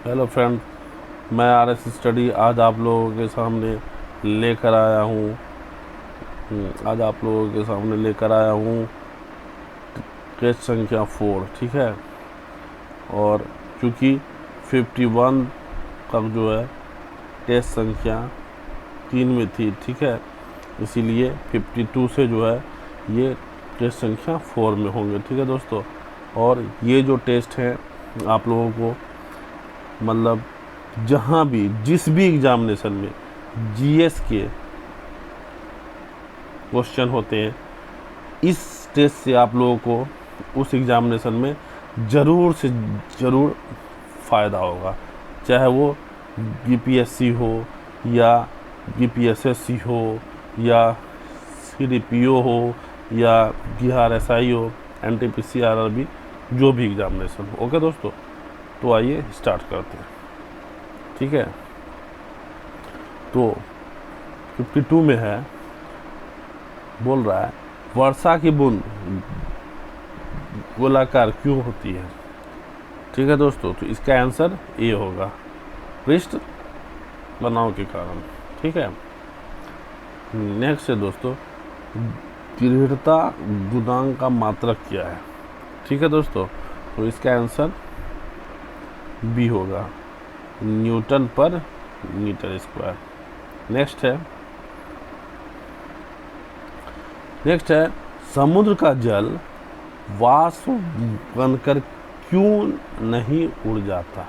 Hello friend, मैं RS study आज आप लोगों के सामने लेकर आया हूँ टेस्ट संख्या 4। ठीक है, और चूँकि 51 का जो है टेस्ट संख्या 3 में थी, ठीक है, इसीलिए 52 से जो है ये टेस्ट संख्या 4 में होंगे। ठीक है दोस्तों, और ये जो टेस्ट हैं आप लोगों को मतलब जहाँ भी जिस भी एग्जामिनेशन में GS के क्वेश्चन होते हैं, इस टेस्ट से आप लोगों को उस एग्जामिनेशन में ज़रूर से ज़रूर फ़ायदा होगा, चाहे वो BPSC हो या BPSSC हो या CDPO हो या बिहार SI हो, NTPC RRB, जो भी एग्जामिनेशन हो। ओके दोस्तों, तो आइए स्टार्ट करते हैं। ठीक है, तो 52 में है, बोल रहा है वर्षा की बूंद गोलाकार क्यों होती है। ठीक है दोस्तों, तो इसका आंसर ए होगा, पृष्ठ बनाव के कारण। ठीक है, नेक्स्ट है दोस्तों, दृढ़ता गुणांक का मात्रक क्या है। ठीक है दोस्तों, तो इसका आंसर बी होगा, न्यूटन पर मीटर स्क्वायर। नेक्स्ट है समुद्र का जल वाष्प बनकर क्यों नहीं उड़ जाता।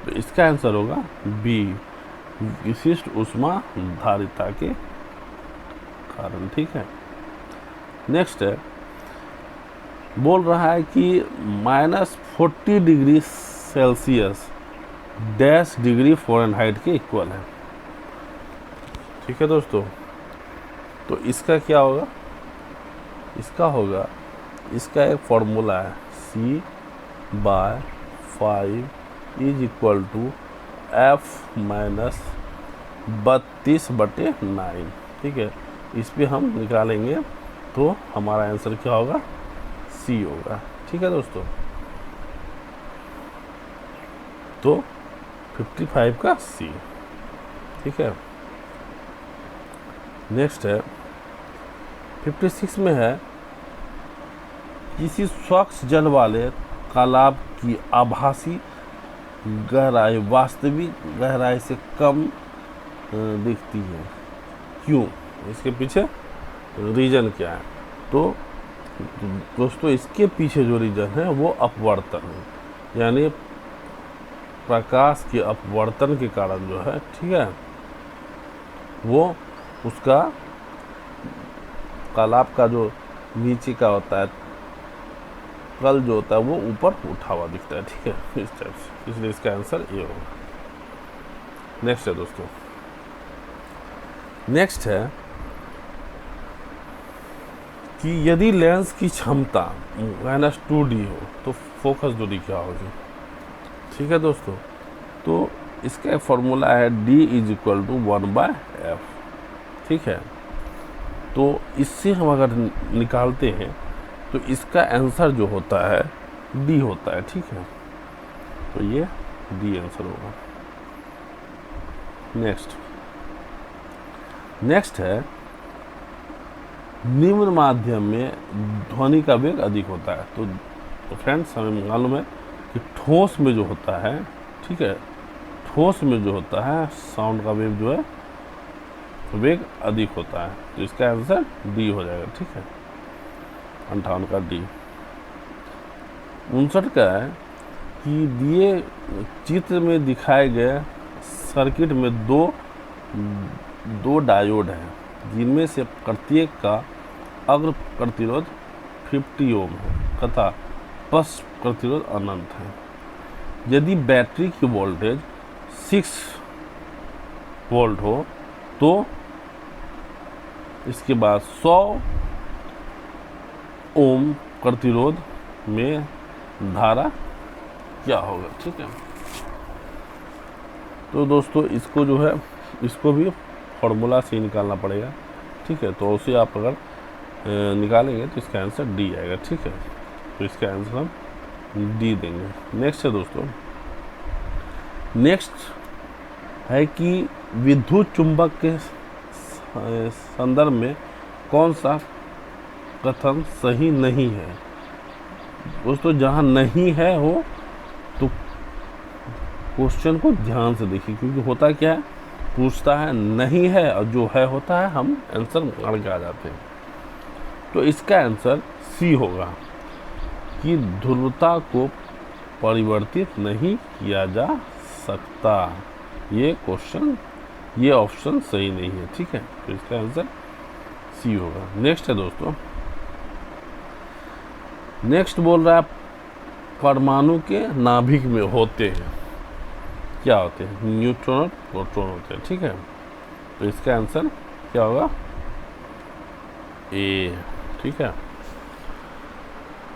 तो इसका आंसर होगा बी, विशिष्ट ऊष्मा धारिता के कारण। ठीक है, नेक्स्ट है, बोल रहा है कि -40 degree Celsius dash degree Fahrenheit के इक्वल है। ठीक है दोस्तों, तो इसका क्या होगा, इसका एक फॉर्मूला है, C/5 = F - 32/9। ठीक है, इस पे हम निकालेंगे तो हमारा आंसर क्या होगा, सी होगा। ठीक है दोस्तों, तो 55 का सी। ठीक है, नेक्स्ट है 56 में है, किसी स्वच्छ जल वाले तालाब की आभासी गहराई वास्तविक गहराई से कम दिखती है, क्यों, इसके पीछे रीजन क्या है। तो दोस्तों, इसके पीछे जो रीजन है वो अपवर्तन है, यानी प्रकाश के अपवर्तन के कारण जो है, ठीक है, वो उसका तालाब का जो नीचे का होता है तल जो होता है वो ऊपर उठा हुआ दिखता है। ठीक है, इस टाइप से, इसलिए इसका आंसर ये होगा। नेक्स्ट है दोस्तों, नेक्स्ट है कि यदि लेंस की क्षमता -2D हो तो फोकस दूरी क्या होगी। ठीक है दोस्तों, तो इसका एक फॉर्मूला है D = 1/f। ठीक है, तो इससे हम अगर निकालते हैं तो इसका आंसर जो होता है डी होता है। ठीक है, तो ये डी आंसर होगा। नेक्स्ट है, निम्न माध्यम में ध्वनि का वेग अधिक होता है। तो फ्रेंड्स, हमें मालूम है कि ठोस में जो होता है, ठीक है, ठोस में जो होता है साउंड का वेग जो है वेग अधिक होता है, तो इसका आंसर डी हो जाएगा। ठीक है, 58 का डी। 59 का है कि दिए चित्र में दिखाए गए सर्किट में दो डायोड हैं, जिनमें से प्रत्येक का अग्र प्रतिरोध 50 ओम है तथा पश्च प्रतिरोध अनंत है। यदि बैटरी की वोल्टेज 6 वोल्ट हो तो इसके बाद 100 ओम प्रतिरोध में धारा क्या होगा। ठीक है, तो दोस्तों इसको जो है, इसको भी फॉर्मूला से निकालना पड़ेगा। ठीक है, तो उसे आप अगर निकालेंगे तो इसका आंसर डी आएगा। ठीक है, तो इसका आंसर हम डी देंगे। नेक्स्ट है दोस्तों, नेक्स्ट है कि विद्युत चुंबक के संदर्भ में कौन सा कथन सही नहीं है। दोस्तों जहाँ नहीं है हो तो क्वेश्चन को ध्यान से देखिए, क्योंकि होता क्या है, पूछता है नहीं है और जो है होता है हम आंसर मार के आ जाते हैं। तो इसका आंसर सी होगा कि ध्रुवता को परिवर्तित नहीं किया जा सकता। ये क्वेश्चन, ये ऑप्शन सही नहीं है, ठीक है। तो इसका आंसर सी होगा। नेक्स्ट है दोस्तों, नेक्स्ट बोल रहा है परमाणु के नाभिक में होते हैं, क्या होते हैं, न्यूट्रॉन और प्रोटॉन होते हैं, ठीक है। तो इसका आंसर क्या होगा, ए, ठीक है।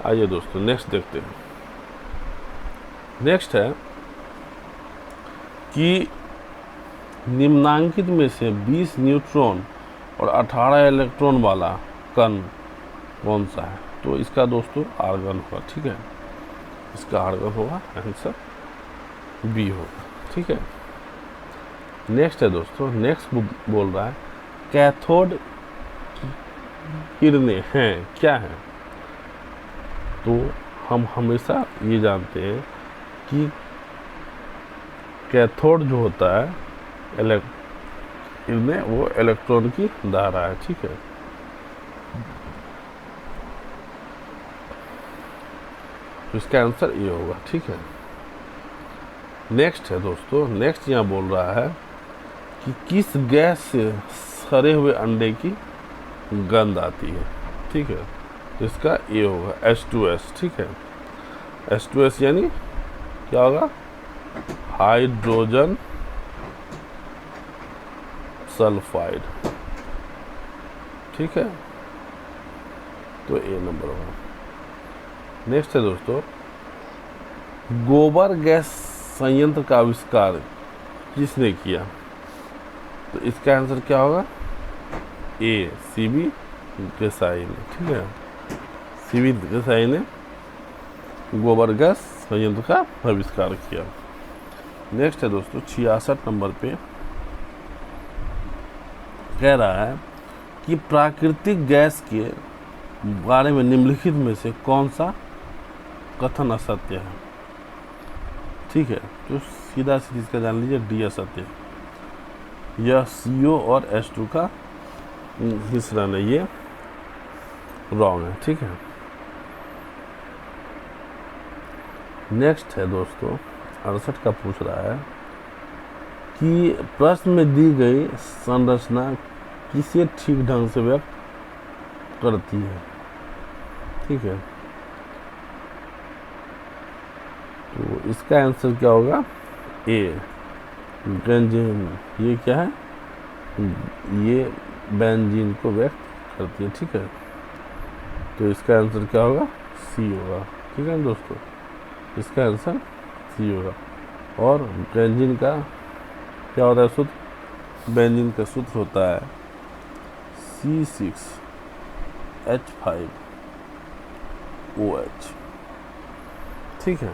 आइए दोस्तों नेक्स्ट देखते हैं। नेक्स्ट है कि निम्नांकित में से 20 न्यूट्रॉन और 18 इलेक्ट्रॉन वाला कण कौन सा है। तो इसका दोस्तों आर्गन होगा, ठीक है। इसका आर्गन होगा, आंसर बी होगा, ठीक है। नेक्स्ट है दोस्तों, नेक्स्ट बोल रहा है कैथोड किरणें हैं, क्या है। तो हम हमेशा ये जानते हैं कि कैथोड जो होता है किरणें, वो इलेक्ट्रॉन की धारा है, ठीक है। तो इसका आंसर ये होगा, ठीक है। नेक्स्ट है दोस्तों, नेक्स्ट यहाँ बोल रहा है कि किस गैस से सड़े हुए अंडे की गंध आती है, ठीक है। तो इसका ये होगा H2S, ठीक है। H2S यानी क्या होगा, हाइड्रोजन सल्फाइड, ठीक है। तो ए नंबर होगा। नेक्स्ट है दोस्तों, गोबर गैस संयंत्र का आविष्कार किसने किया। तो इसका आंसर क्या होगा, ए, सीबी देसाई ने, ठीक है। सीबी देसाई ने गोबर गैस संयंत्र का आविष्कार किया। नेक्स्ट है दोस्तों 66 नंबर पे कह रहा है कि प्राकृतिक गैस के बारे में निम्नलिखित में से कौन सा कथन असत्य है, ठीक है। तो सीधा सीधी इसका जान लीजिए, डी असत्य। यह CO और H2 का मिश्रण है, ये रॉन्ग है, ठीक है। नेक्स्ट है दोस्तों 68 का पूछ रहा है कि प्रश्न में दी गई संरचना किसे ठीक ढंग से व्यक्त करती है, ठीक है। तो इसका आंसर क्या होगा, ए, बेंजीन। ये क्या है, ये बेंजीन को व्यक्त करती है, ठीक है। तो इसका आंसर क्या होगा, सी होगा, ठीक है दोस्तों। इसका आंसर सी होगा। और बेंजीन का क्या होता है सूत्र, बेंजीन का सूत्र होता है C6H5OH, ठीक है।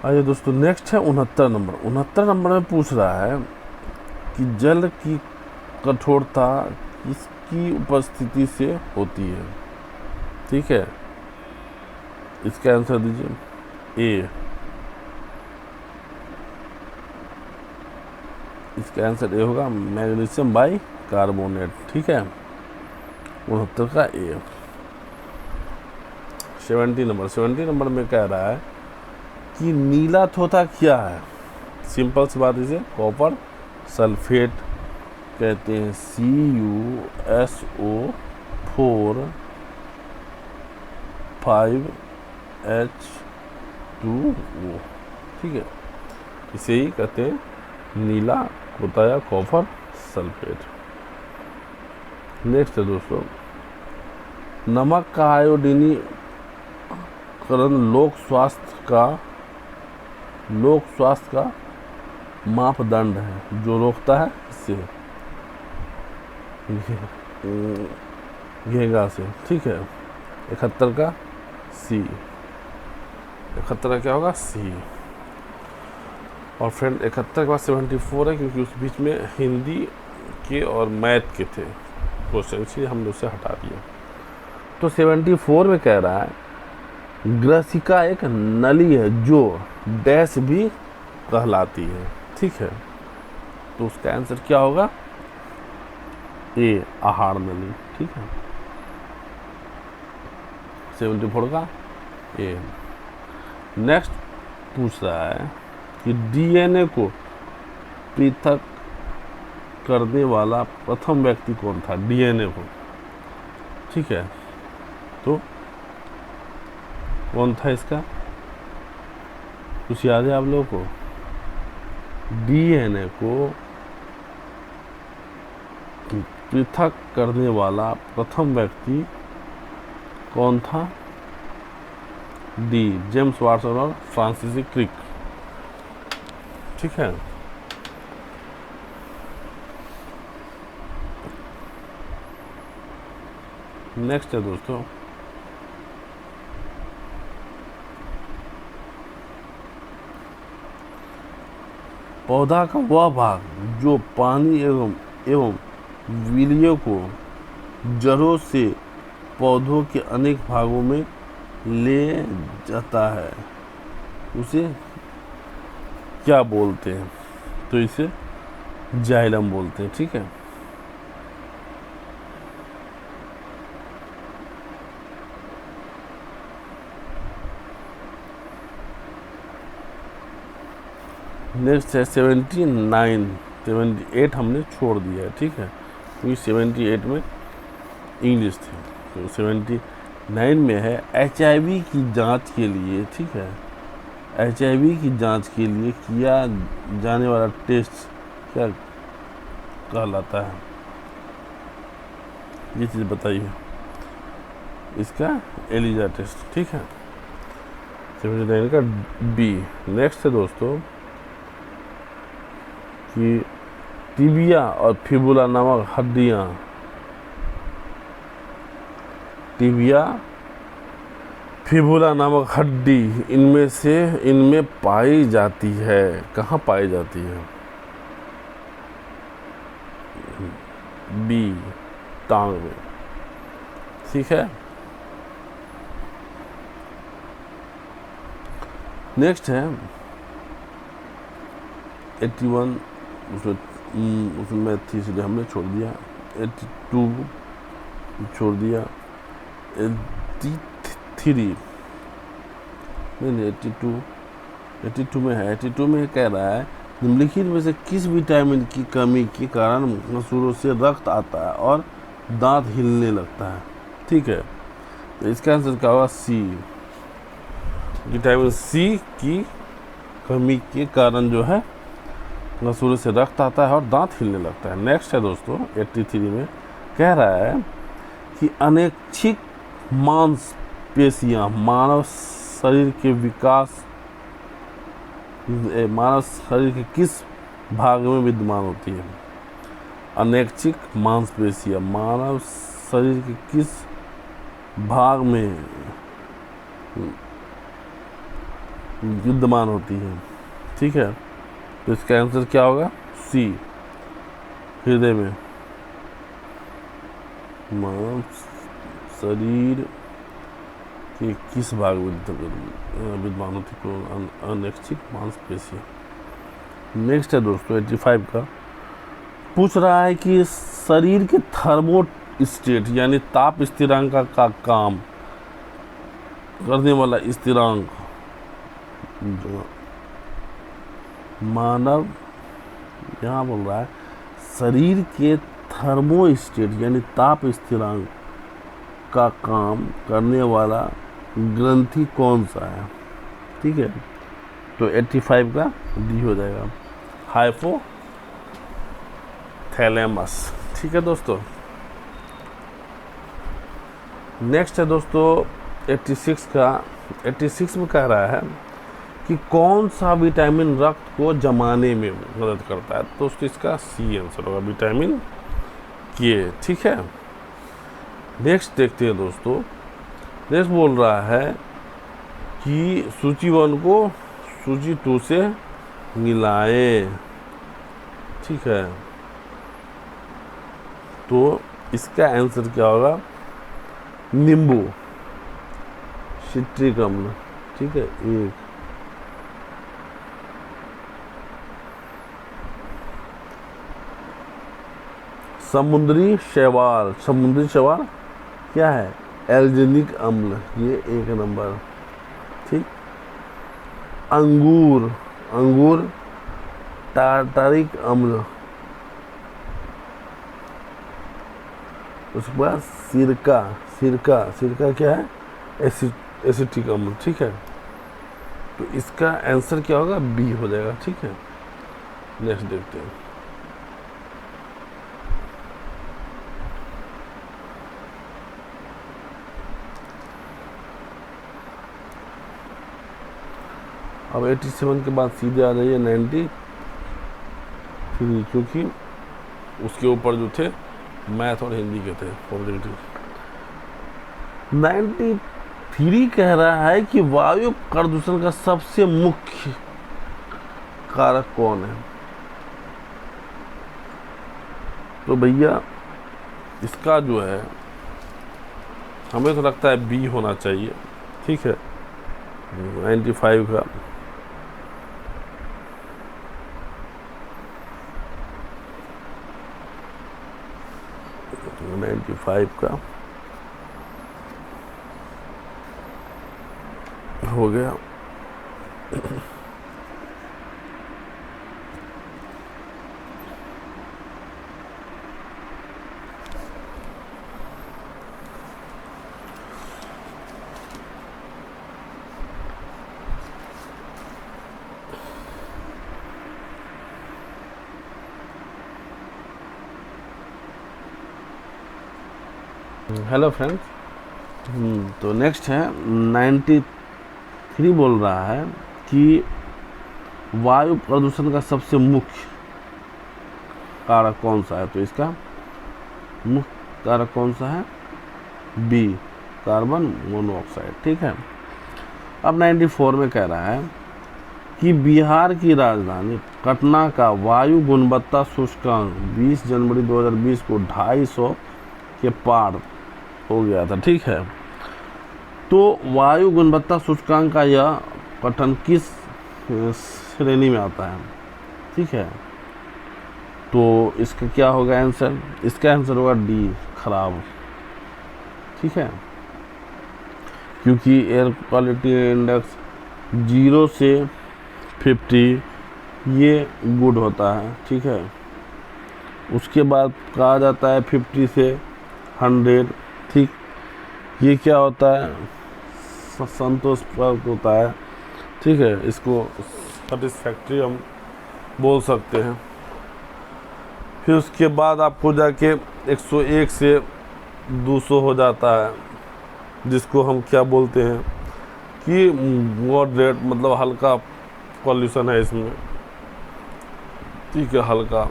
आइए दोस्तों नेक्स्ट है 69 नंबर। 69 नंबर में पूछ रहा है कि जल की कठोरता किसकी उपस्थिति से होती है, ठीक है। इसका आंसर दीजिए, ए। इसका आंसर ए होगा, मैग्नीशियम बाई कार्बोनेट, ठीक है। 69 का ए। 70 नंबर में कह रहा है कि नीला थोथा क्या है। सिंपल सी बात, इसे कॉपर सल्फेट कहते हैं, CuSO4 5H2O, ठीक है। इसे ही कहते हैं नीला होता है कॉपर सल्फेट। नेक्स्ट है दोस्तों, नमक का आयोडीनीकरण लोक स्वास्थ्य का मापदंड है जो रोकता है इससे घेंगा से, ठीक है। 71 का सी, 71 का क्या होगा? सी। और फ्रेंड 71 के बाद 74 है, क्योंकि उस बीच में हिंदी के और मैथ के थे क्वेश्चन, इसलिए हमने उसे हटा दिया। तो 74 में कह रहा है ग्रसिका एक नली है जो डैश भी कहलाती है। ठीक है, तो उसका आंसर क्या होगा? ए, आहार नली। ठीक है, 74 का ए। नेक्स्ट पूछ रहा है कि डीएनए को पृथक करने वाला प्रथम व्यक्ति कौन था? डीएनए को, ठीक है, तो कौन था इसका? कुछ याद है आप लोगों को? डीएनए को पृथक करने वाला प्रथम व्यक्ति कौन था? डी, जेम्स वाटसन और फ्रांसिस क्रिक। ठीक है, नेक्स्ट है दोस्तों पौधा का वह भाग जो पानी एवं विलियों को जड़ों से पौधों के अनेक भागों में ले जाता है, उसे क्या बोलते हैं? तो इसे जाइलम बोलते हैं। ठीक है, नेक्स्ट है 78 हमने छोड़ दिया है। ठीक है, क्योंकि 78 में इंग्लिश थी, तो 79 में है HIV की जांच के लिए। ठीक है, HIV की जांच के लिए किया जाने वाला टेस्ट क्या कहलाता है? ये चीज़ बताइए। इसका एलिजा टेस्ट। ठीक है, 79 का बी। नेक्स्ट है दोस्तों कि टिबिया और फिबुला नामक हड्डियाँ, टिबिया फिबुला नामक हड्डी इनमें पाई जाती है। कहाँ पाई जाती है? बी, टांग में। ठीक है, नेक्स्ट है 81, उसमें थी इसलिए हमने छोड़ दिया। 82 छोड़ दिया। 83 नहीं, 82 में है। 82 में कह रहा है निम्नलिखित में से किस विटामिन की कमी के कारण मसूड़ों से रक्त आता है और दांत हिलने लगता है? ठीक है, तो इसका आंसर क्या होगा? सी, विटामिन सी की कमी के कारण जो है मसूड़ों से रक्त आता है और दांत हिलने लगता है। नेक्स्ट है दोस्तों 83 में कह रहा है कि अनैच्छिक मांसपेशियां मानव शरीर के किस भाग में विद्यमान होती है? अनैच्छिक मांसपेशियां मानव शरीर के किस भाग में विद्यमान होती है? ठीक है, तो इसका आंसर क्या होगा? सी, हृदय में। मानव शरीर के किस भाग में विद्यमान होती है? अनैच्छिक मांसपेशियां। नेक्स्ट है दोस्तों 85 का पूछ रहा है कि शरीर के थर्मोस्टेट यानी ताप स्थिरांक का काम करने वाला स्थिरांक जो मानव, यहाँ बोल रहा है शरीर के थर्मोस्टेट यानी ताप स्थिरांक का काम करने वाला ग्रंथि कौन सा है? ठीक है, तो 85 का डी हो जाएगा, हाइपोथैलेमस। ठीक है दोस्तों, नेक्स्ट है दोस्तों 86 का। 86 में कह रहा है कि कौन सा विटामिन रक्त को जमाने में मदद करता है? तो इसका सी आंसर होगा, विटामिन के। ठीक है, नेक्स्ट देखते हैं दोस्तों। नेक्स्ट बोल रहा है कि सूची 1 को सूची 2 से मिलाए। ठीक है, तो इसका आंसर क्या होगा? नींबू, सिट्रिक अम्ल। ठीक है, एक। समुद्री शैवाल, समुद्री शैवाल क्या है? एल्जिनिक अम्ल, ये 1 नंबर। ठीक। अंगूर, अंगूर टार्टारिक अम्ल। उसके बाद सिरका, सिरका, सिरका क्या है? एसिटिक अम्ल। ठीक है, तो इसका आंसर क्या होगा? बी हो जाएगा। ठीक है, नेक्स्ट देखते हैं। अब 87 के बाद सीधे आ जाइए 93, क्योंकि उसके ऊपर जो थे मैथ और हिंदी के थे पॉजिटिव। 93 कह रहा है कि वायु प्रदूषण का सबसे मुख्य कारक कौन है? तो भैया इसका जो है, हमें तो लगता है बी होना चाहिए। ठीक है, 95 का। तो 95 का हो गया। हेलो फ्रेंड्स, तो नेक्स्ट है 93 बोल रहा है कि वायु प्रदूषण का सबसे मुख्य कारक कौन सा है? तो इसका मुख्य कारक कौन सा है? B, carbon monoxide. ठीक है, अब 94 में कह रहा है कि बिहार की राजधानी पटना का वायु गुणवत्ता सूचकांक 20 जनवरी 2020 को 250 के पार हो गया था। ठीक है, तो वायु गुणवत्ता सूचकांक का यह पठन किस श्रेणी में आता है? ठीक है, तो इसका क्या होगा आंसर? इसका आंसर होगा डी, खराब। ठीक है, क्योंकि एयर क्वालिटी इंडेक्स 0 से 50 ये गुड होता है। ठीक है, उसके बाद कहा जाता है 50 से 100। ठीक, ये क्या होता है? संतोषप्रद होता है। ठीक है, इसको सेटिस्फैक्ट्री हम बोल सकते हैं। फिर उसके बाद आपको जाके 101 से 200 हो जाता है, जिसको हम क्या बोलते हैं कि मॉडरेट, मतलब हल्का पॉल्यूशन है इसमें। ठीक है, हल्का।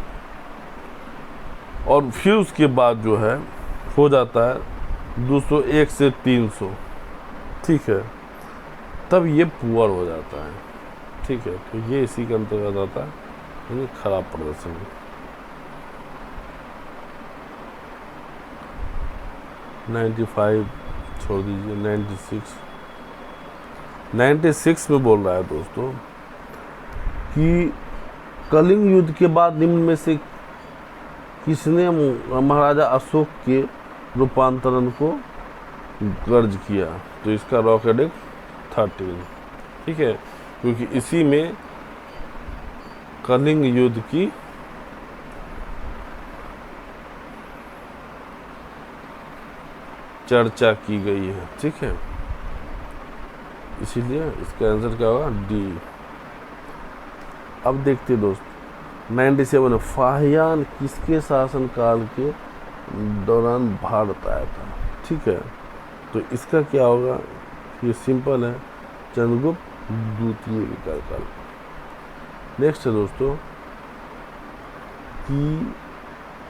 और फिर उसके बाद जो है हो जाता है 201 से 300। ठीक है, तब ये पुअर हो जाता है। ठीक है, तो ये इसी के अंतर्गत आता है, यानी खराब प्रदर्शन। 95 छोड़ दीजिए, 96 में बोल रहा है दोस्तों कि कलिंग युद्ध के बाद निम्न में से किसने महाराजा अशोक के रूपांतरण को गर्ज किया? तो इसका रॉकेडिक 13। ठीक है, क्योंकि इसी में कलिंग युद्ध की चर्चा की गई है। ठीक है, इसीलिए इसका आंसर क्या होगा? डी। अब देखते दोस्त 97 फाहियान किसके शासनकाल के दौरान भारत आया था? ठीक है, तो इसका क्या होगा? ये सिंपल है, चंद्रगुप्त द्वितीय का काल। नेक्स्ट है दोस्तों कि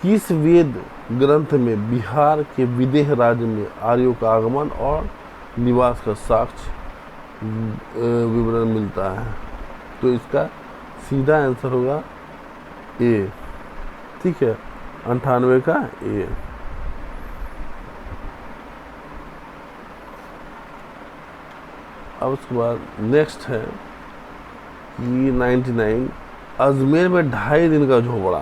किस वेद ग्रंथ में बिहार के विदेह राज्य में आर्यों का आगमन और निवास का साक्ष्य विवरण मिलता है। तो इसका सीधा आंसर होगा ए। ठीक है, 98 का ए। अब उसके बाद नेक्स्ट है कि 99 अजमेर में 2.5 दिन का झोपड़ा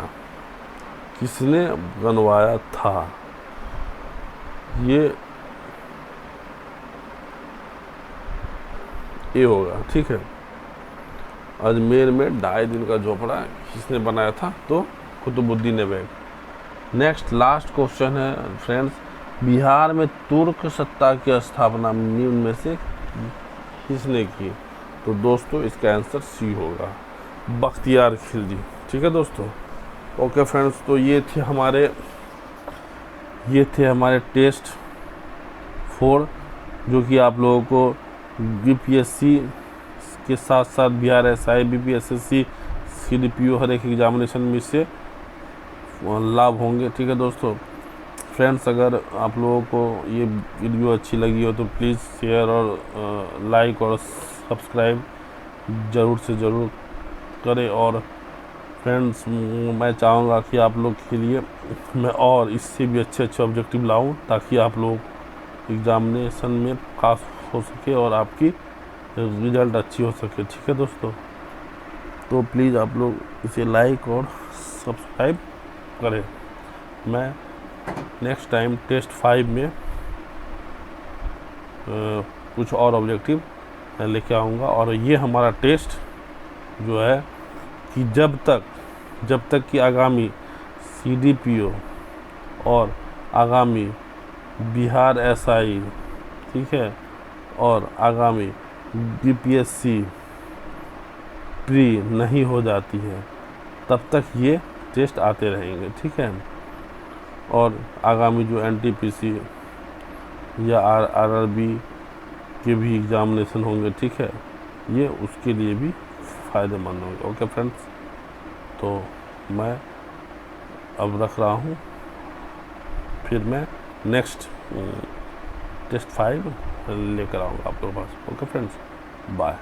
किसने बनवाया था? ये ए होगा। ठीक है, अजमेर में 2.5 दिन का झोपड़ा किसने बनाया था? तो Qutbuddin Aibak. Next last question है फ्रेंड्स, बिहार में तुर्क सत्ता की स्थापना निम्न में से किसने की? तो दोस्तों इसका आंसर सी होगा, बख्तियार खिलजी। ठीक है दोस्तों, ओके फ्रेंड्स, तो ये थे हमारे टेस्ट 4 जो कि आप लोगों को बीपीएससी के साथ साथ बिहार एसआई, बीपीएसएससी, सीडीपीओ हर एक एग्जामिनेशन में इससे लाभ होंगे। ठीक है दोस्तों, फ्रेंड्स अगर आप लोगों को ये वीडियो अच्छी लगी हो तो प्लीज़ शेयर और लाइक और सब्सक्राइब ज़रूर से ज़रूर करें। और फ्रेंड्स मैं चाहूँगा कि आप लोग के लिए मैं और इससे भी अच्छे ऑब्जेक्टिव लाऊं ताकि आप लोग एग्ज़ामिनेशन में पास हो सके और आपकी रिज़ल्ट अच्छी हो सके। ठीक है दोस्तों, तो प्लीज़ आप लोग इसे लाइक और सब्सक्राइब करें। मैं नेक्स्ट टाइम टेस्ट 5 में कुछ और ऑब्जेक्टिव लेके आऊँगा। और ये हमारा टेस्ट जो है कि जब तक कि आगामी सीडीपीओ और आगामी बिहार एसआई, ठीक है, और आगामी बीपीएससी प्री नहीं हो जाती है तब तक ये टेस्ट आते रहेंगे। ठीक है, और आगामी जो एनटीपीसी या आरआरबी के भी एग्जामिनेशन होंगे, ठीक है, ये उसके लिए भी फ़ायदेमंद होंगे। ओके फ्रेंड्स, तो मैं अब रख रहा हूँ, फिर मैं नेक्स्ट टेस्ट 5 लेकर आऊँगा आपके पास। Okay friends, bye.